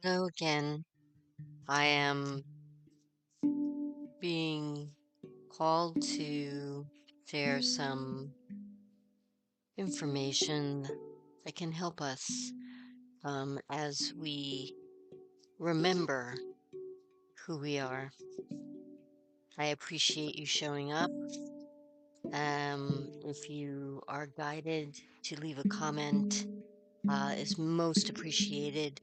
Hello again. I am being called to share some information that can help us as we remember who we are. I appreciate you showing up. If you are guided to leave a comment, is most appreciated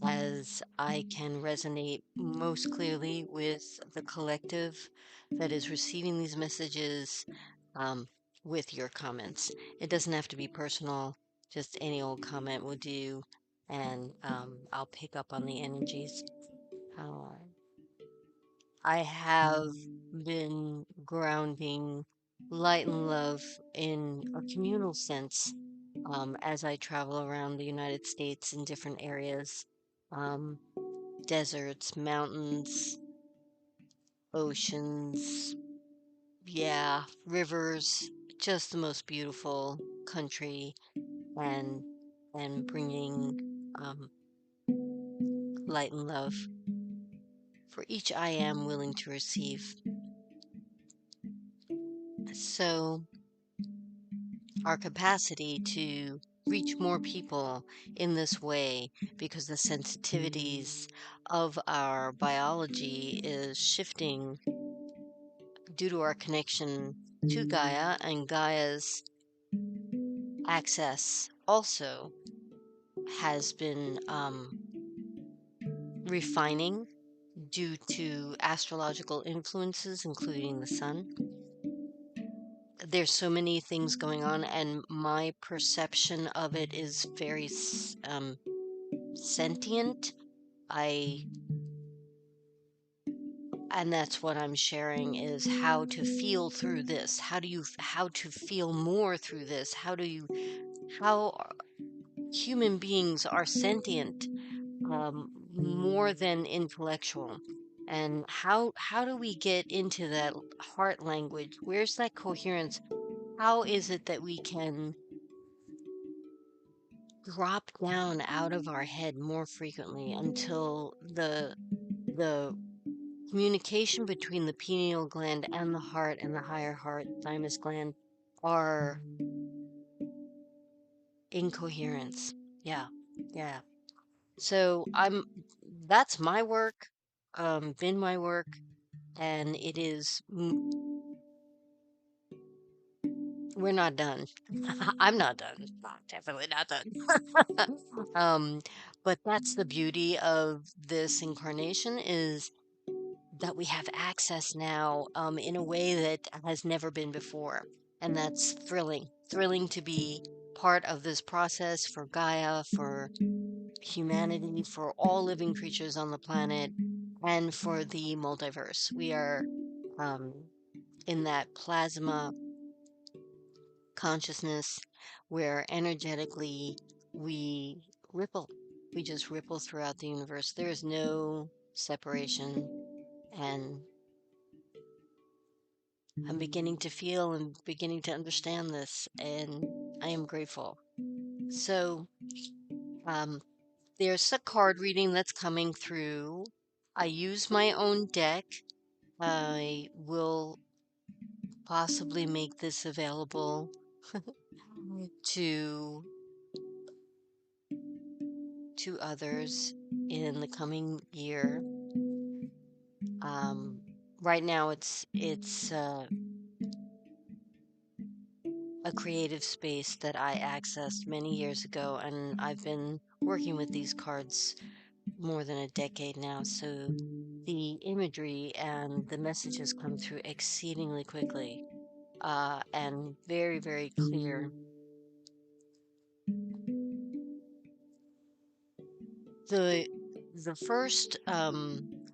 as I can resonate most clearly with the collective that is receiving these messages um, with your comments. It doesn't have to be personal, just any old comment will do, and I'll pick up on the energies. Uh, I have been grounding light and love in a communal sense as I travel around the United States in different areas. Um, Deserts, mountains, oceans, yeah, rivers, just the most beautiful country and bringing um, light and love for each I am willing to receive. So our capacity to reach more people in this way because the sensitivities of our biology is shifting due to our connection to Gaia and Gaia's access also has been refining due to astrological influences, including the sun. There's so many things going on, and my perception of it is very sentient. I and that's what I'm sharing is how to feel through this. How to feel more through this? How human beings are sentient more than intellectual. And how do we get into that heart language? Where's that coherence? How is it that we can drop down out of our head more frequently until the communication between the pineal gland and the heart and the higher heart thymus gland are in coherence? Yeah, yeah. So I'm that's my work, been my work, and it is we're not done. I'm not done. Definitely not done. um, but that's the beauty of this incarnation is that we have access now in a way that has never been before. And that's thrilling. Thrilling to be part of this process for Gaia, for humanity, for all living creatures on the planet, and for the multiverse. We are um, in that plasma consciousness where energetically we ripple. We just ripple throughout the universe. There is no separation. And I'm beginning to feel and beginning to understand this, and I am grateful. So, um, there's a card reading that's coming through. I use my own deck. I will possibly make this available to others in the coming year. Um, right now, it's a creative space that I accessed many years ago, and I've been working with these cards more than a decade now. So the imagery and the messages come through exceedingly quickly and very, very clear. The the first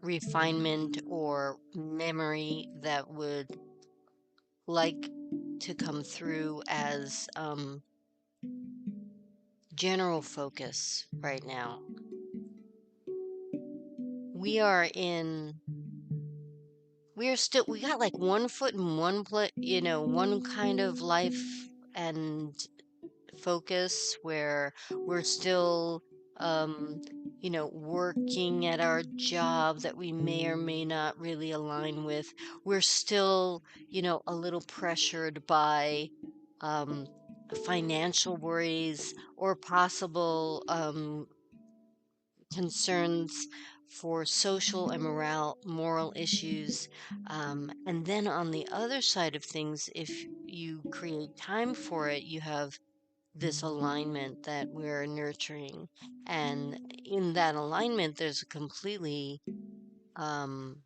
refinement or memory that would like to come through as general focus right now. We are in we got like one foot in one place, one kind of life and focus where we're still um working at our job that we may or may not really align with, we're still, a little pressured by um, financial worries or possible concerns for social and moral issues. And then on the other side of things, if you create time for it, you have this alignment that we're nurturing. And in that alignment, there's a completely um,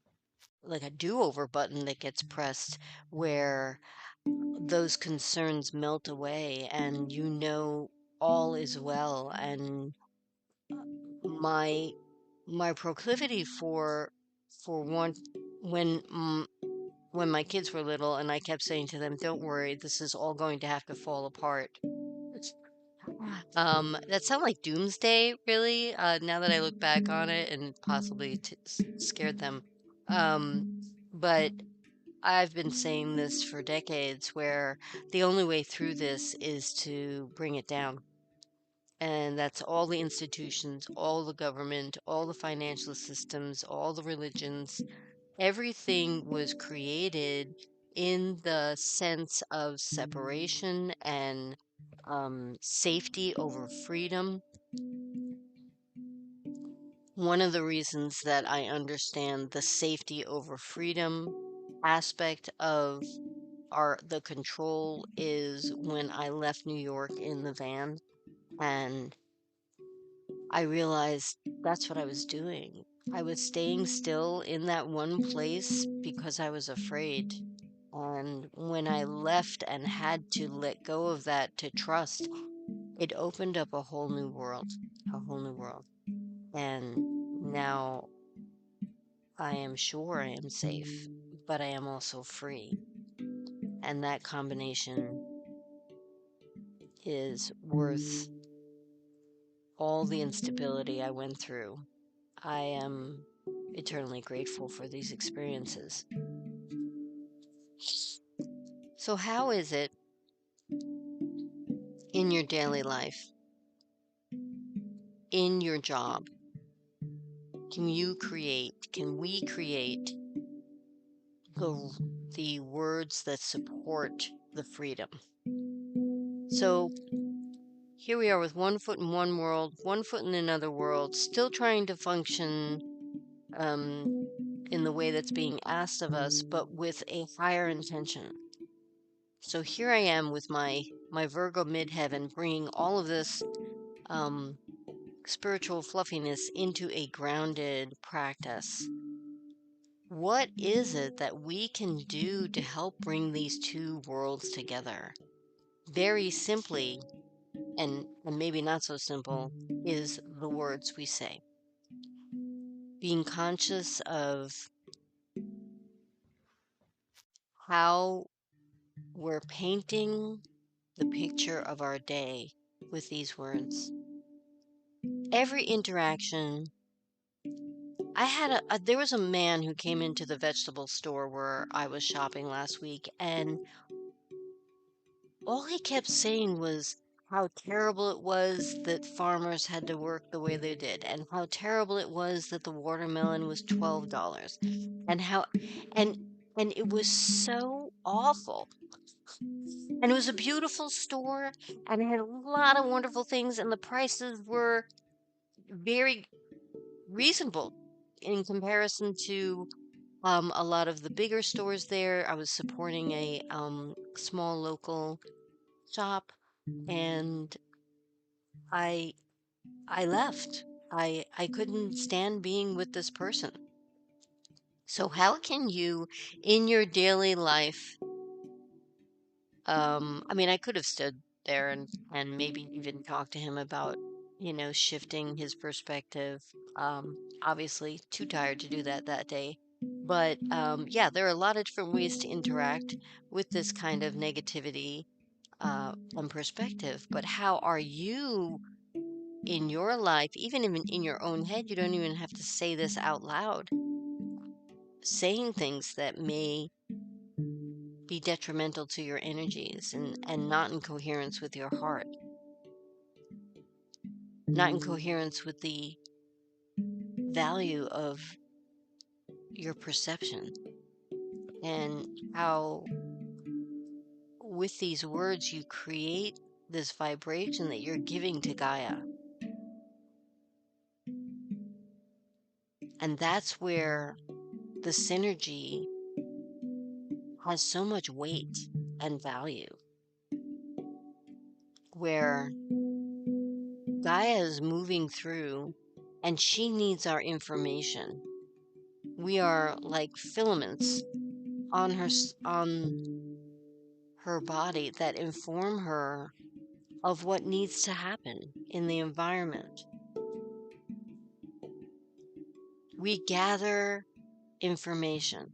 like a do-over button that gets pressed where those concerns melt away and all is well. And my my proclivity for one when when my kids were little and I kept saying to them, "Don't worry, this is all going to have to fall apart." That sounded like doomsday, really, now that I look back on it and possibly scared them. Um, but I've been saying this for decades where the only way through this is to bring it down. And that's all the institutions, all the government, all the financial systems, all the religions. Everything was created in the sense of separation and safety over freedom. One of the reasons that I understand the safety over freedom aspect of the control is when I left New York in the van and I realized that's what I was doing. I was staying still in that one place because I was afraid. And when I left and had to let go of that to trust, it opened up a whole new world, a whole new world. And now I am sure I am safe, but I am also free. And that combination is worth all the instability I went through. I am eternally grateful for these experiences. So, how is it in your daily life, in your job, can we create the, the words that support the freedom? So, here we are with one foot in one world, one foot in another world, still trying to function um, in the way that's being asked of us, but with a higher intention. So here I am with my Virgo midheaven, bringing all of this um, spiritual fluffiness into a grounded practice. What is it that we can do to help bring these two worlds together? Very simply, and maybe not so simple, is the words we say. Being conscious of how we're painting the picture of our day with these words. Every interaction, there was a man who came into the vegetable store where I was shopping last week, and all he kept saying was how terrible it was that farmers had to work the way they did, and how terrible it was that the watermelon was $12, and how, and, and it was so awful. And it was a beautiful store, and it had a lot of wonderful things, and the prices were very reasonable in comparison to a lot of the bigger stores there. I was supporting a small local shop, and I I left. I couldn't stand being with this person. So how can you, in your daily life, I mean, I could have stood there and maybe even talked to him about, shifting his perspective. Obviously, too tired to do that day. But yeah, there are a lot of different ways to interact with this kind of negativity and perspective. But how are you in your life, even in your own head? You don't even have to say this out loud, saying things that may be detrimental to your energies and not in coherence with your heart, not in coherence with the value of your perception and how with these words you create this vibration that you're giving to Gaia. And that's where the synergy has so much weight and value, where Gaia is moving through and she needs our information. We are like filaments on her body that inform her of what needs to happen in the environment. We gather information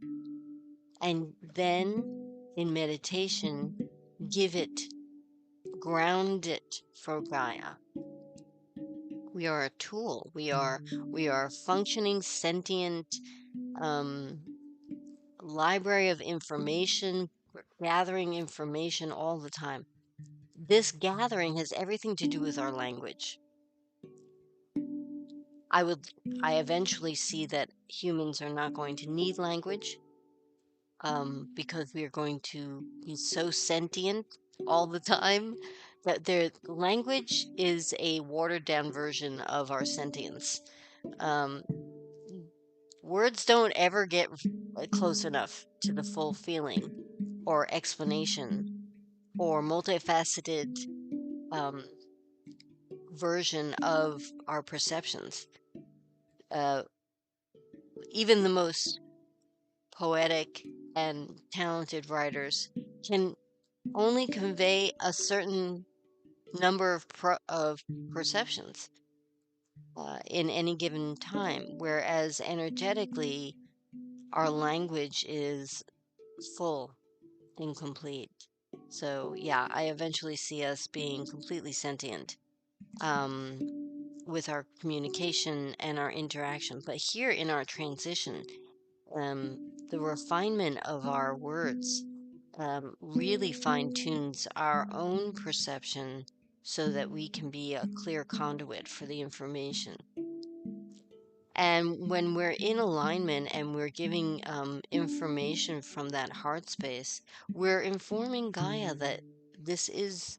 and then in meditation give it, ground it for Gaia. We are a tool. We are functioning sentient um, library of information. We're gathering information all the time. This gathering has everything to do with our language. I would I eventually see that humans are not going to need language, because we are going to be so sentient all the time that their language is a watered down version of our sentience. Um, Words don't ever get close enough to the full feeling or explanation or multifaceted um, version of our perceptions. Uh, Even the most poetic and talented writers can only convey a certain number of perceptions in any given time, whereas energetically, our language is full and complete. So, yeah, I eventually see us being completely sentient um, with our communication and our interaction. But here in our transition, the refinement of our words really fine tunes our own perception so that we can be a clear conduit for the information. And when we're in alignment and we're giving information from that heart space, we're informing Gaia that this is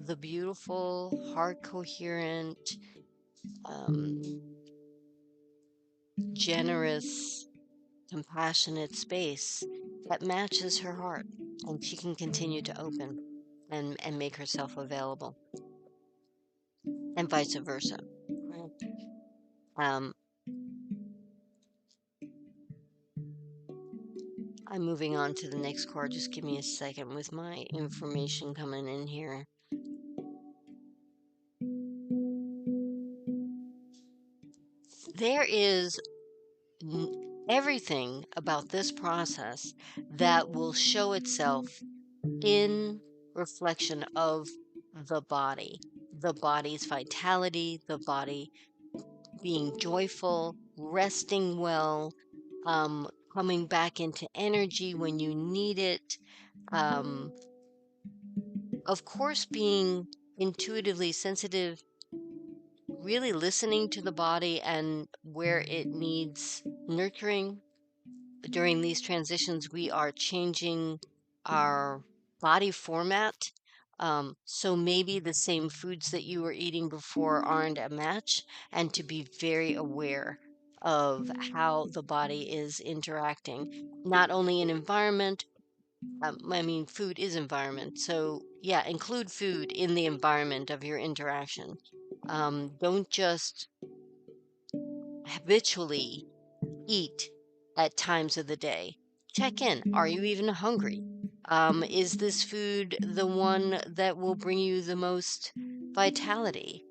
the beautiful, heart coherent, um, generous, compassionate space that matches her heart. And she can continue to open and make herself available, and vice versa. Right? Um, I'm moving on to the next card. Just give me a second with my information coming in here. There is everything about this process that will show itself in reflection of the body's vitality, the body being joyful, resting well, coming back into energy when you need it. Um, of course, being intuitively sensitive, really listening to the body and where it needs nurturing. During these transitions, we are changing our body format. So maybe the same foods that you were eating before aren't a match, and to be very aware of how the body is interacting, not only in environment. I mean, food is environment. So, yeah, include food in the environment of your interaction. Don't just habitually eat at times of the day. Check in. Are you even hungry? Is this food the one that will bring you the most vitality?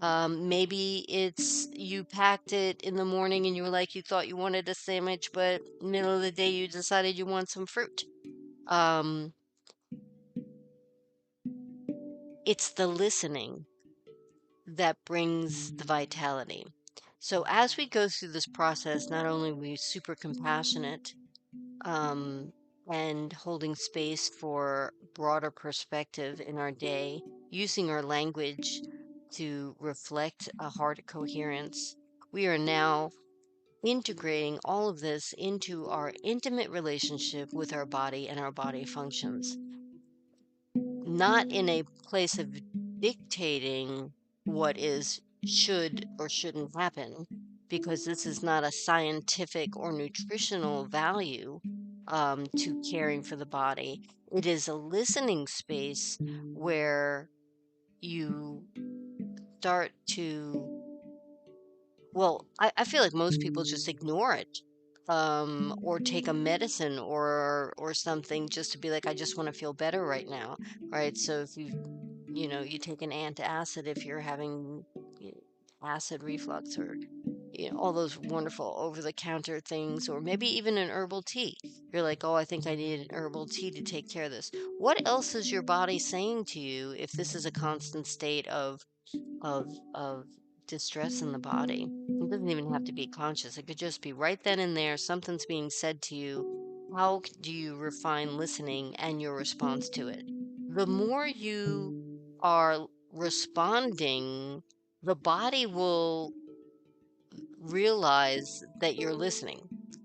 Maybe it's you packed it in the morning and you were like, you thought you wanted a sandwich, but middle of the day you decided you want some fruit. Um, it's the listening that brings the vitality. So as we go through this process, not only are we super compassionate, um, and holding space for broader perspective in our day, using our language to reflect a heart coherence. We are now integrating all of this into our intimate relationship with our body and our body functions, not in a place of dictating what is should or shouldn't happen, because this is not a scientific or nutritional value to caring for the body. It is a listening space where you start to, well, I feel like most people just ignore it, or take a medicine or something just to be like, I just want to feel better right now, right? So if you take an antacid if you're having acid reflux, or all those wonderful over-the-counter things, or maybe even an herbal tea. You're like, oh, I think I need an herbal tea to take care of this. What else is your body saying to you if this is a constant state of distress in the body? It doesn't even have to be conscious. It could just be right then and there. Something's being said to you. How do you refine listening and your response to it? The more you are responding, the body will realize that you're listening.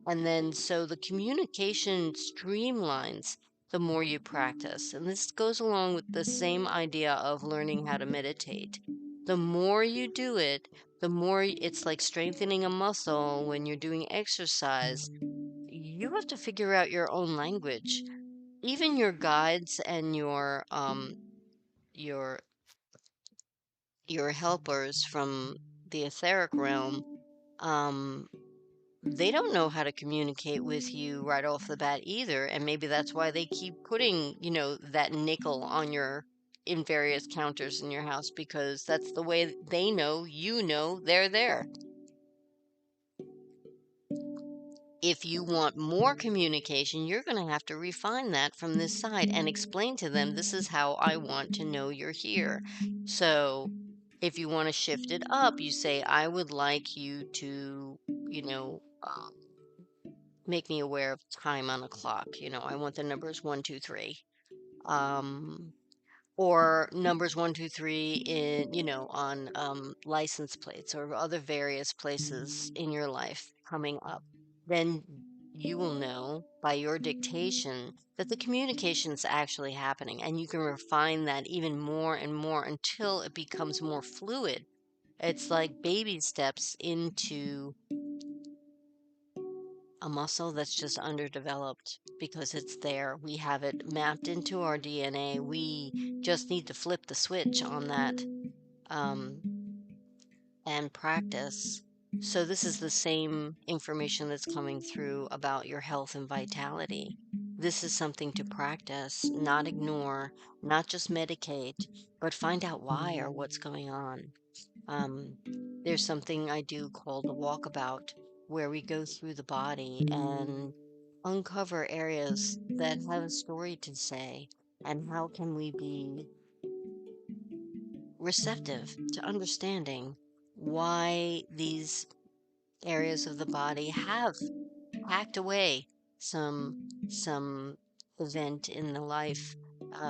And then so the communication streamlines the more you practice. And this goes along with the same idea of learning how to meditate. The more you do it, the more it's like strengthening a muscle when you're doing exercise. You have to figure out your own language. Even your guides and your your helpers from the etheric realm, um, they don't know how to communicate with you right off the bat either. And maybe that's why they keep putting, that nickel on your in various counters in your house, because that's the way they know, they're there. If you want more communication, you're going to have to refine that from this side and explain to them, this is how I want to know you're here. So if you want to shift it up, you say, I would like you to, make me aware of time on a clock. I want the numbers 1, 2, 3. Um, or numbers 1, 2, 3 in, on license plates or other various places in your life coming up. Then you will know by your dictation that the communication's actually happening, and you can refine that even more and more until it becomes more fluid. It's like baby steps into a muscle that's just underdeveloped because it's there. We have it mapped into our DNA. We just need to flip the switch on that, um, and practice. So, this is the same information that's coming through about your health and vitality. This is something to practice, not ignore, not just medicate, but find out why or what's going on. Um, there's something I do called a walkabout, where we go through the body and uncover areas that have a story to say, and how can we be receptive to understanding why these areas of the body have hacked away some event in the life,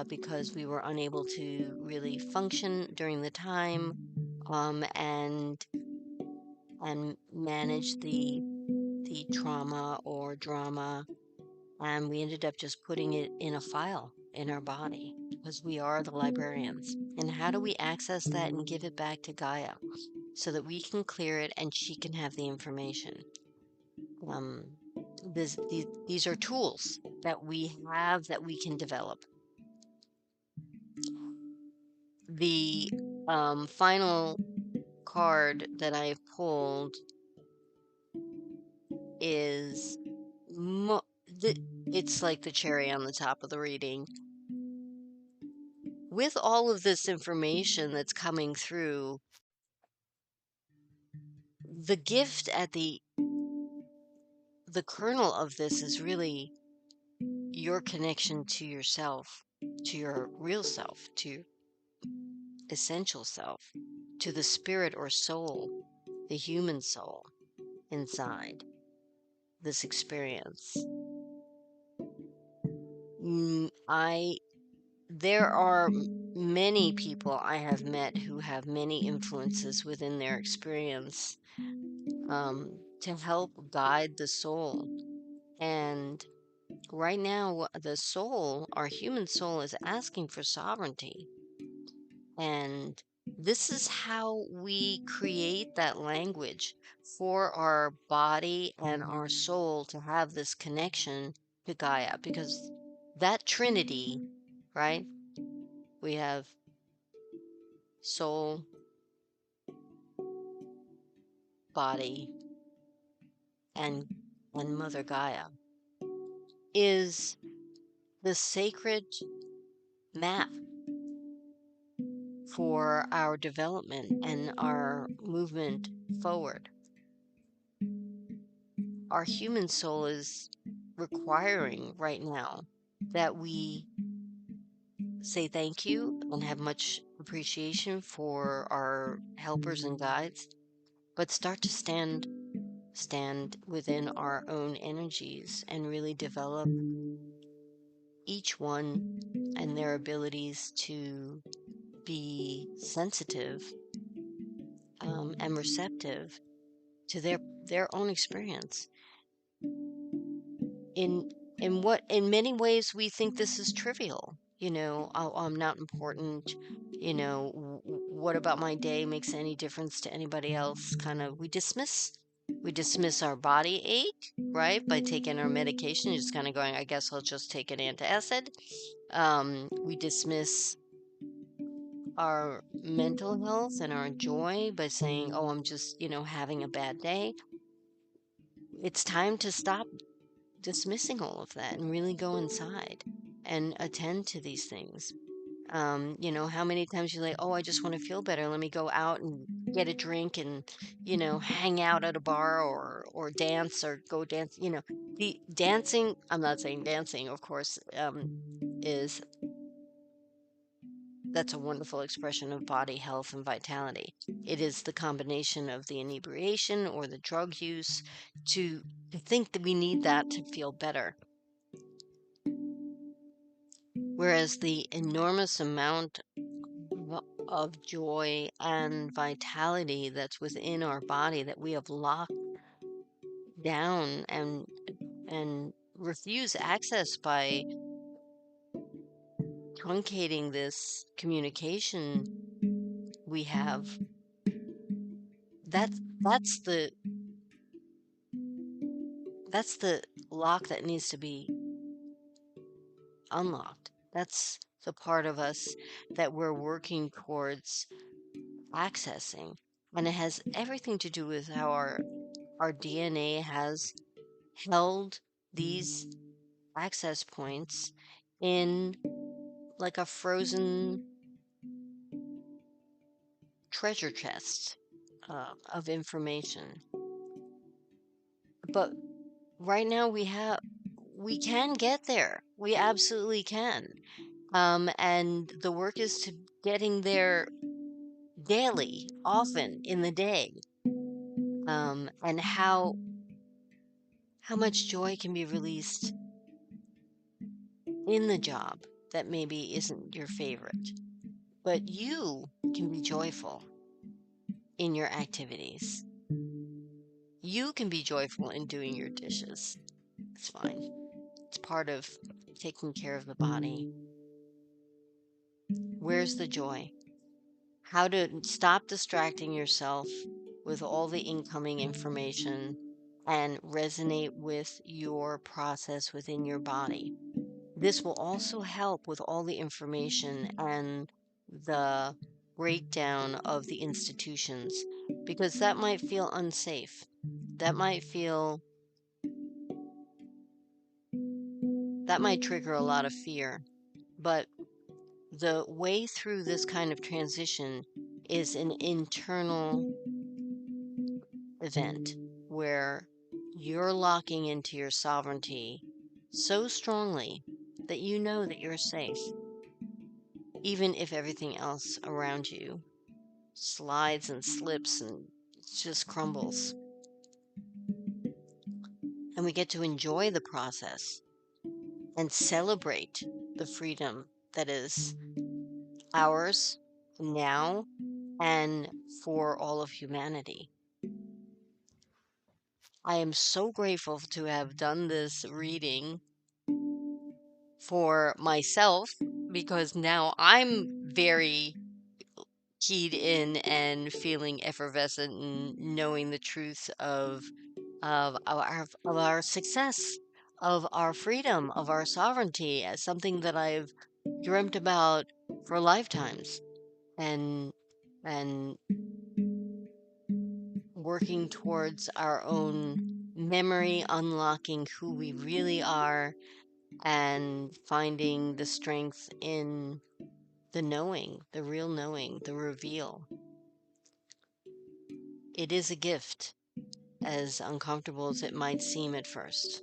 because we were unable to really function during the time, and manage the trauma or drama, and we ended up just putting it in a file in our body because we are the librarians. And how do we access that and give it back to Gaia so that we can clear it and she can have the information? Um, these are tools that we have that we can develop. The final card that I've pulled is mo- the, it's like the cherry on the top of the reading. With all of this information that's coming through, the gift at the kernel of this is really your connection to yourself, to your real self, to your essential self, to the spirit or soul, the human soul inside this experience. I There are many people I have met who have many influences within their experience, to help guide the soul. And right now, the soul, our human soul, is asking for sovereignty. And this is how we create that language for our body and our soul to have this connection to Gaia, because that trinity, right? We have soul, body, and Mother Gaia is the sacred map for our development and our movement forward. Our human soul is requiring right now that we say thank you and have much appreciation for our helpers and guides, but start to stand within our own energies and really develop each one and their abilities to be sensitive, and receptive to their own experience. In in many ways we think this is trivial. Oh, I'm not important. What about my day makes any difference to anybody else? Kind of, we dismiss our body ache, right? By taking our medication, just kind of going, I guess I'll just take an antacid. We dismiss our mental health and our joy by saying, oh, I'm just, having a bad day. It's time to stop dismissing all of that and really go inside and attend to these things. How many times you're like, oh, I just want to feel better. Let me go out and get a drink and, hang out at a bar or dance or go dance. The dancing, I'm not saying dancing, of course, is that's a wonderful expression of body health and vitality. It is the combination of the inebriation or the drug use to think that we need that to feel better. Whereas the enormous amount of joy and vitality that's within our body that we have locked down and refuse access by truncating this communication we have, that's the lock that needs to be unlocked. That's the part of us that we're working towards accessing. And it has everything to do with how our DNA has held these access points in like a frozen treasure chest of information. But right now we can get there. We absolutely can. And the work is to getting there daily, often in the day. And how much joy can be released in the job that maybe isn't your favorite, but you can be joyful in your activities. You can be joyful in doing your dishes. It's fine. It's part of taking care of the body. Where's the joy? How to stop distracting yourself with all the incoming information and resonate with your process within your body. This will also help with all the information and the breakdown of the institutions, because that might feel unsafe. That might feel, that might trigger a lot of fear. But the way through this kind of transition is an internal event where you're locking into your sovereignty so strongly that you know that you're safe, even if everything else around you slides and slips and just crumbles. And we get to enjoy the process and celebrate the freedom that is ours now and for all of humanity. I am so grateful to have done this reading for myself because now I'm very keyed in and feeling effervescent and knowing the truth of our success, of our freedom, of our sovereignty as something that I've dreamt about for lifetimes and and working towards our own memory, unlocking who we really are and finding the strength in the knowing, the real knowing, the reveal. It is a gift, as uncomfortable as it might seem at first.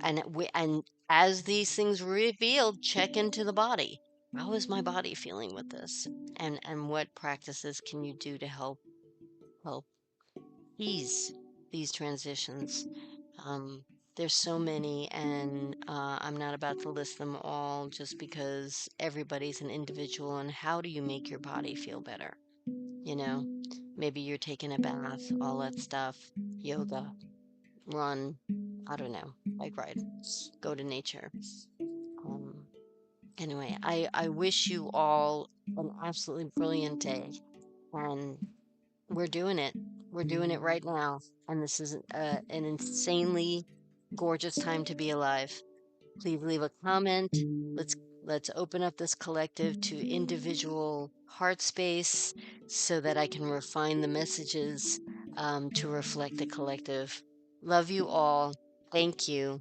And as these things revealed, check into the body. How is my body feeling with this? And what practices can you do to help ease these transitions? Um, there's so many, and I'm not about to list them all just because everybody's an individual. And how do you make your body feel better? You know, maybe you're taking a bath, all that stuff, yoga, run, I don't know, bike ride, go to nature. Um, anyway, I wish you all an absolutely brilliant day, and we're doing it. We're doing it right now, and this is an insanely gorgeous time to be alive. Please leave a comment. Let's let's open up this collective to individual heart space so that I can refine the messages to reflect the collective. Love you all. Thank you.